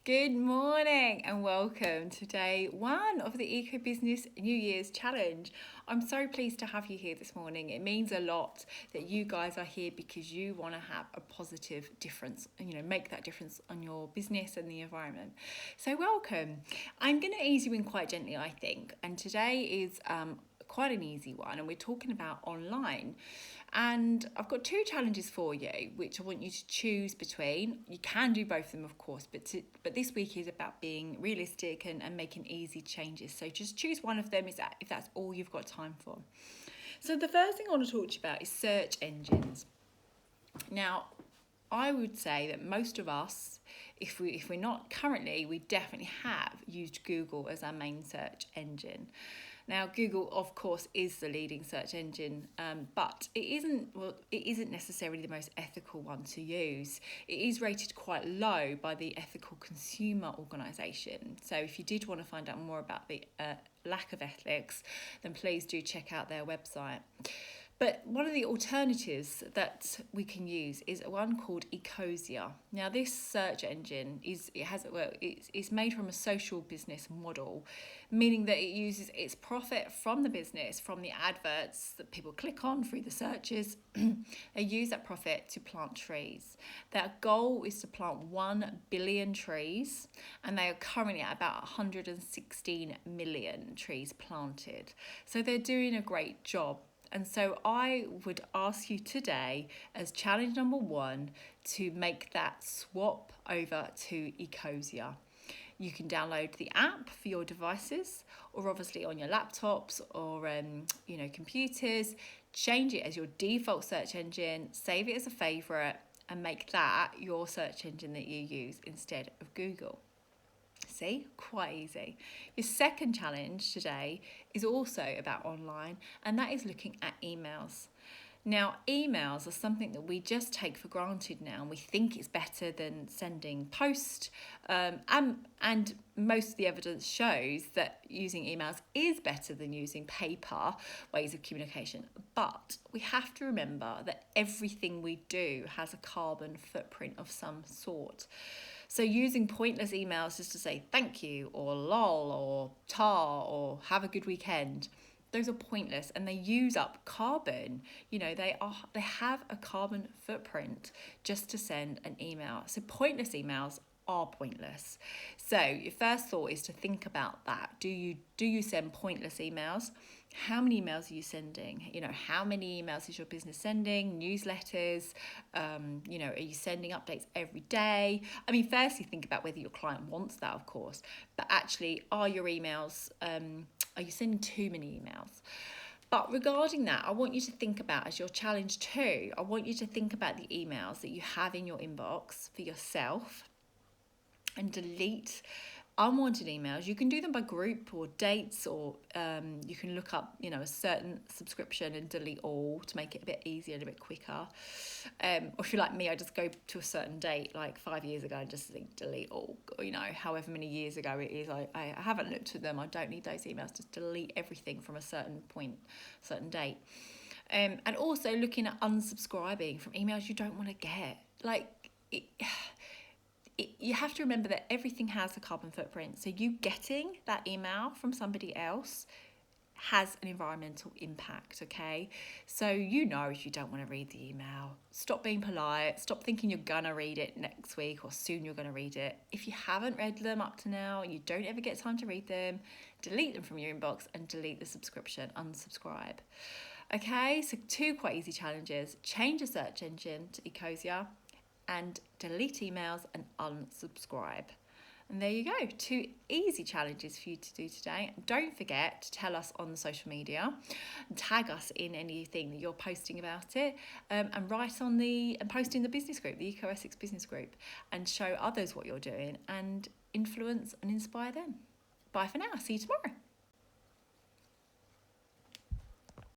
Good morning and welcome to day one of the Eco Business New Year's Challenge. I'm so pleased to have you here this morning. It means a lot that you guys are here because you want to have a positive difference, make that difference on your business and the environment. So welcome. I'm going to ease you in quite gently, I think. And today is quite an easy one, and we're talking about online. And I've got two challenges for you, which I want you to choose between. You can do both of them, of course, but this week is about being realistic and making easy changes. So just choose one of them if that's all you've got time for. So the first thing I want to talk to you about is search engines. Now, I would say that most of us, if we're not currently, we definitely have used Google as our main search engine. Now, Google, of course, is the leading search engine, but it isn't necessarily the most ethical one to use. It is rated quite low by the Ethical Consumer Organisation. So if you did want to find out more about the lack of ethics, then please do check out their website. But one of the alternatives that we can use is one called Ecosia. Now, this search engine it's made from a social business model, meaning that it uses its profit from the business, from the adverts that people click on through the searches. They use that profit to plant trees. Their goal is to plant 1 billion trees, and they are currently at about 116 million trees planted. So they're doing a great job. And so I would ask you today, as challenge number one, to make that swap over to Ecosia. You can download the app for your devices, or obviously on your laptops or computers. Change it as your default search engine, save it as a favorite, and make that your search engine that you use instead of Google. See, quite easy. Your second challenge today is also about online, and that is looking at emails. Now, emails are something that we just take for granted now, and we think it's better than sending post. And most of the evidence shows that using emails is better than using paper ways of communication. But we have to remember that everything we do has a carbon footprint of some sort. So using pointless emails just to say thank you or lol or tar or have a good weekend, those are pointless and they use up carbon. They have a carbon footprint just to send an email. So pointless emails are pointless. So your first thought is to think about that. Do you send pointless emails? How many emails are you sending? How many emails is your business sending? Newsletters? Are you sending updates every day? Firstly, think about whether your client wants that, of course. But actually, are your emails, are you sending too many emails? But regarding that, I want you to think about, as your challenge too, I want you to think about the emails that you have in your inbox for yourself and delete unwanted emails. You can do them by group or dates, or you can look up a certain subscription and delete all to make it a bit easier and a bit quicker. Or if you're like me, I just go to a certain date like 5 years ago and just delete all, however many years ago it is. I haven't looked at them. I don't need those emails. Just delete everything from a certain point, certain date. And also looking at unsubscribing from emails you don't want to get. You have to remember that everything has a carbon footprint. So you getting that email from somebody else has an environmental impact, okay? So if you don't want to read the email, stop being polite, stop thinking you're gonna read it next week or soon you're gonna read it. If you haven't read them up to now and you don't ever get time to read them, delete them from your inbox and delete the subscription, unsubscribe. Okay, so two quite easy challenges. Change your search engine to Ecosia and delete emails and unsubscribe. And there you go, two easy challenges for you to do today. Don't forget to tell us on the social media, and tag us in anything that you're posting about it, and post in the business group, the Eco Essex business group, and show others what you're doing and influence and inspire them. Bye for now, see you tomorrow.